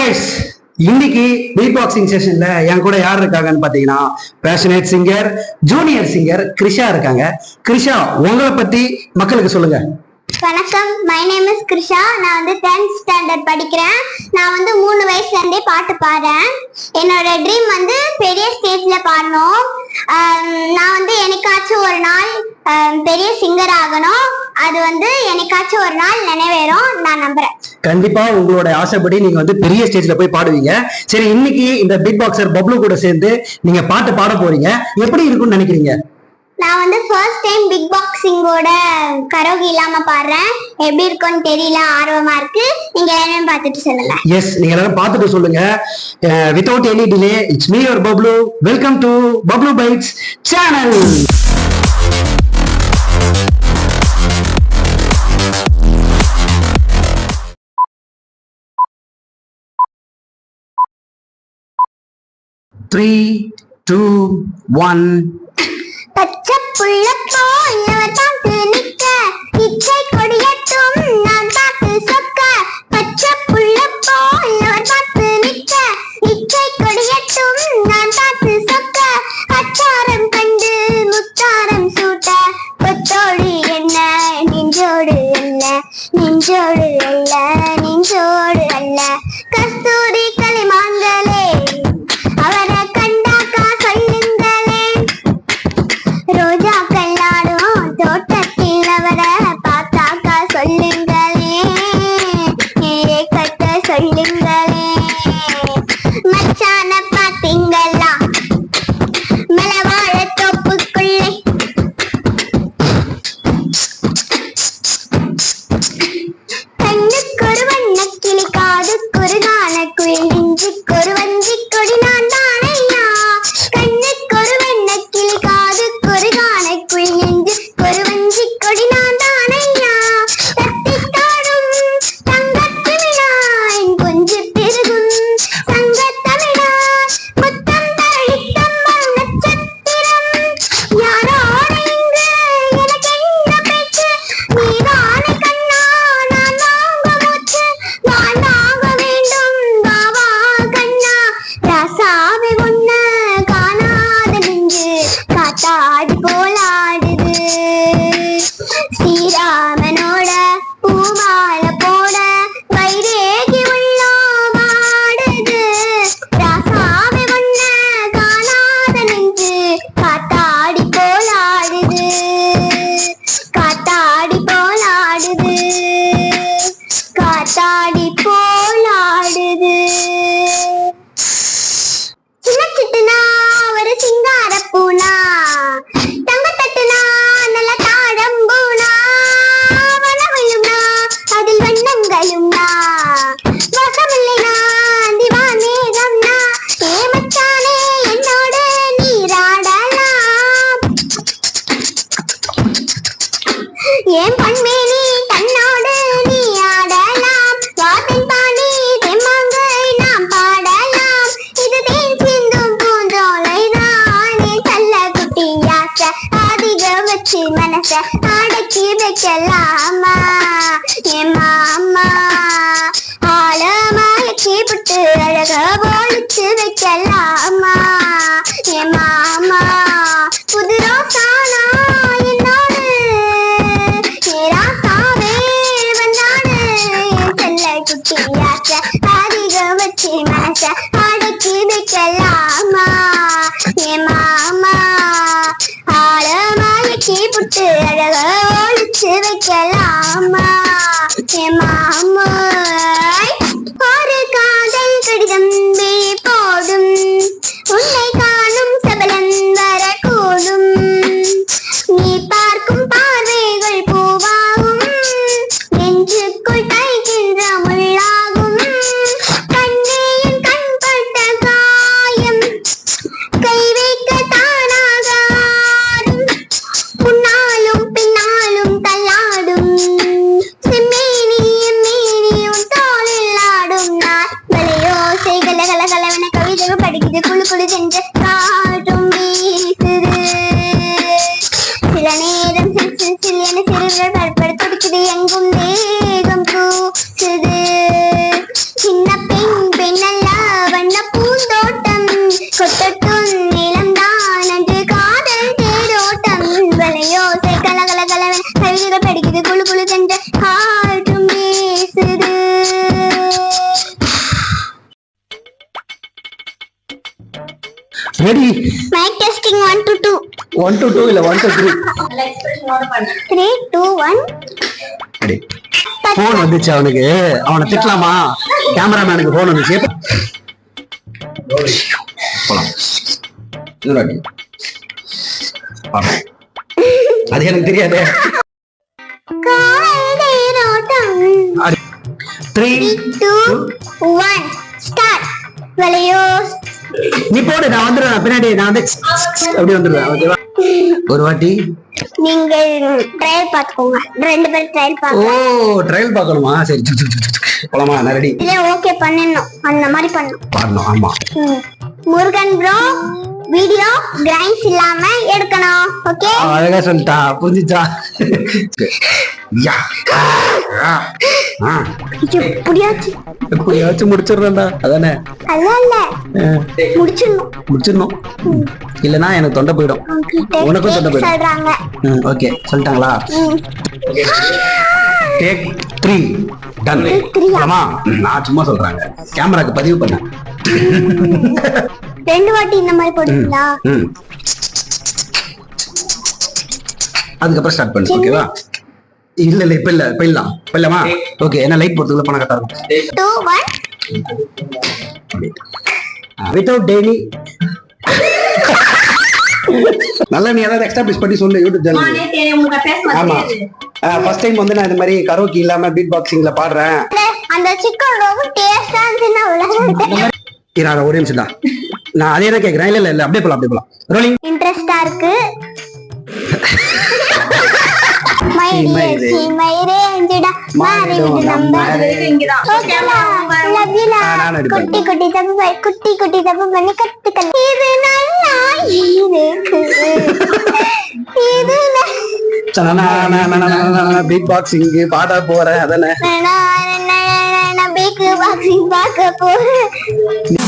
Guys, இன்னைக்கு beat boxing செஷன்ல என் கூட யார் இருக்காங்கன்னு பாத்தீங்கன்னா passionate singer junior singer Krisha இருக்காங்க. கிருஷா, உங்களை பத்தி மக்களுக்கு சொல்லுங்க. வணக்கம், மை நேம் இஸ் கிருஷா. நான் 10th ஸ்டாண்டர்ட் படிக்கிறேன். நான் 3 வயசுல இருந்தே பாட்டு பாடுறேன். என்னோட ட்ரீம் பெரிய ஸ்டேஜ்ல பாடணும். நான் என்னைக்காச்சும் ஒரு நாள் பெரிய சிங்கர் ஆகணும். அது என்னைக்காச்சும் ஒரு நாள் நிறைவேறும் நான் நம்புறேன். கண்டிப்பா உங்களோட ஆசைப்படி நீங்க பெரிய ஸ்டேஜ்ல போய் பாடுவீங்க. சரி, இன்னைக்கு இந்த பீட் பாக்ஸர் பப்ளு கூட சேர்ந்து நீங்க பாட்டு பாட போறீங்க. எப்படி இருக்கும்னு நினைக்கிறீங்க? நான் ஃபர்ஸ்ட் டைம் பிக் பாக்ஸிங்கோட கரோகி இல்லாம பாடுறேன். எப்படி இருக்கும்னு தெரியல, ஆர்வமா இருக்கு. நீங்க எல்லாரும் பார்த்துட்டு சொல்லுங்க. எஸ், நீங்க எல்லாரும் பார்த்துட்டு சொல்லுங்க. Without any delay, it's me your Bablu. Welcome to Bablu bites channel. Three, 2, 1. பச்சை புள்ள போல் பார்த்து நிற்க, இச்சை கொடியட்டும் நான் பார்த்து சொக்க. பச்சை புள்ள போல் பார்த்து நிற்க, இச்சை கொடியட்டும் நான் பார்த்து சொக்க. அச்சாரம் கண்டு முத்தாரம் சூட்ட, கொத்தோடு என்ன நெஞ்சோடு அல்ல, நெஞ்சோடு அல்ல, நெஞ்சோடு அல்ல. கஸ்தூரி களிமான்களே, அவரை கண்டாக்கா சொல்லுங்களே. ரோஜா கல்லாடும் தோட்டத்தில் அவரை பார்த்தாக்கா சொல்லுங்களே, கட்ட சொல்லுங்களே. மச்சான பாத்தீங்களா மலவாழ தோப்புக்குள்ளே, கண்ணுக்கு ஒரு வண்ண கிளி, காதுக்கு ஒரு கான குயில், நெஞ்சுக்கு ஒரு வஞ்சி கொடி நான் தானையா. கண்ணுக்கு ஒரு வண்ண கிளி, காதுக்கு ஒரு கான குயில், நெஞ்சுக்கு ஒரு வஞ்சி கொடி நான் தானையா. தத்தித்தாடும் தங்கத்திமிழா, என் கொஞ்சு பெருகும் தங்கத்தமிழா. முத்தம் தழித்தம் நட்சத்திரம், யாரோட இங்கு எனக்கு என்ன பேச்சு? நீதானே கண்ணா நான் வாங்க மூச்சு, வாழ்ந்தாக வேண்டும் வாவா கண்ணா. ராசாவை ஒண்ண காணாத நெஞ்சு காத்தாடி போலாடுது. ஸ்ரீராமனோட பூமால போட வைரேகி உள்ளோம் ஆடுது. ராசாவை ஒண்ண காணாத நெஞ்சு காத்தாடி போலாடுது, காத்தாடி போலாடுது, காத்தாடி போலாடுது. சின்ன சிட்டுனா ஒரு சிங்கார பூனா, தங்க தட்டுனா நல்ல தாழம்பூனா. வனவிலும்னா அதில் வண்ணங்களும்னா, வசமில்லைனா திவான் மேகம்னா. ஏமச்சானே என்னோட நீராடலாம், ஏன் பண்மேனி தன்னோடு நீ ஆடலாம். வாத்தின் பாண்டி தெம்மாங்கை நாம் பாடலாம். இது தேன் சிந்தும் பூந்தோலை தானே, தள்ள குட்டி யாச அதிக வச்சு மனச அடக்கி வைக்கலாமா. ஏமாமா ஆழமாயக்கி புட்டு அழக போலிச்சு வைக்கலாமா. ஏமாமா புது ரோசானா என்னோடு, ராசாவே வந்தாடு. செல்ல குட்டி யாச அதிக வச்சு மனச அடக்கி வைக்கலாமா. ஏமாமா ஆழமாயக்கி புட்டு அழக ஒழிச்சு வைக்கலாமா. ஏமாமா ஒரு காதல் கடிதம் போடும், உன்னை காணும் சபலம் வரக்கூடும். நீ பார்க்கும் பார்வைகள் பூவாகும், நெஞ்சுக்குள் தைக்கின்ற முள்ளாகும். கண்ணே என் கண்பட்ட காயம், கை வைக்க தானாக ஆடும். முன்னாலும் பின்னாலும் தள்ளாடும், செம்மேனி எம்மேனி உன் தோளில் ஆடும். நான் வலையோசை கலகலகலவன கவிதைகள் படிக்குது, குழு குழு சென்று காட்டும் வீசுது. சில நேரம் சிறு சிறு சிறு என சிறுகள் பரப்பட துடிக்குது, எங்கும் தேகம் கூசுது. சின்ன பெண் பெண் ready mic testing 1 to 2 1 to 2 இல்ல 1 to 3 3 2 1 ரெடி போன் வந்துச்சு அவனுக்கு அவனை திட்டலாமா கேமராமேனுக்கு போன் வந்துச்சு போலாம் இதுராடி அது எனக்கு தெரியாது 3 2 1 ஸ்டார்ட் வளையோ நீ போடு நான் வந்துடுறேன் பின்னாடி நான் வந்து அப்படி வந்துடுவேன் ஓகேவா ஒரு வாட்டி நீங்கள் ட்ரையல் பாத்துக்கோங்க ரெண்டு பேரும் ட்ரையல் ஓ பாருங்க ட்ரையல் பார்க்கணுமா சரி போலாமா நான் ரெடி இல்ல ஓகே பண்ணனும் அந்த மாதிரி பண்ணனும் பாடணும் ஆமா முருகன் ப்ரோ வீடியோ கிரைன்ஸ் இல்லாம எடுக்கணும் ஓகே அழகா சொல்லிட்டா புரிஞ்சுச்சா யா எப்படியாச்சு எப்படியாச்சும் முடிச்சிடுறேன்டா அதானே அதெல்லாம் இல்ல முடிச்சிடணும் முடிச்சிடணும் இல்லனா எனக்கு தொண்டை போயிடும் உனக்கும் தொண்டை போயிடும் சொல்றாங்க ஓகே சொல்லிட்டாங்களா டேக் 3 டன் ஆமா நான் சும்மா சொல்றாங்க கேமராக்கு பதிவு பண்ணேன் ரெண்டு வாட்டி இந்த மாதிரி போடுவீங்களா அதுக்கப்புறம் ஸ்டார்ட் பண்ணு ஓகேவா இல்ல இல்ல இப்ப இல்லமா ஓகே என்ன லைட் போறதுக்குள்ள பணம் கட்டா இருக்கும் 2 1 வித்அவுட் டெய்லி நல்லா நீ ஏதாவது எக்ஸ்ட்ரா பிஸ் பண்ணி சொல்லு யூடியூப் சேனல் ஆமா ஃபர்ஸ்ட் டைம் வந்து நான் இந்த மாதிரி கரோக்கி இல்லாம பீட் பாக்ஸிங்ல பாடுறேன் அந்த சிக்கன் ரொம்ப டேஸ்டா இருந்துச்சுன்னா உலகம் ஒரே நிமிஷம் தான் நான் அதே தான் கேக்குறேன் இல்ல அப்படியே போலாம் ரோலிங் இன்ட்ரெஸ்டா இருக்கு குட்டி குட்டி தப்பு பண்ணி கத்துக்கல இது நல்லா இருக்கு பீட் பாக்ஸிங் பாட போறேன் அதானே பீக் பாக்ஸிங் பார்க்க போறேன்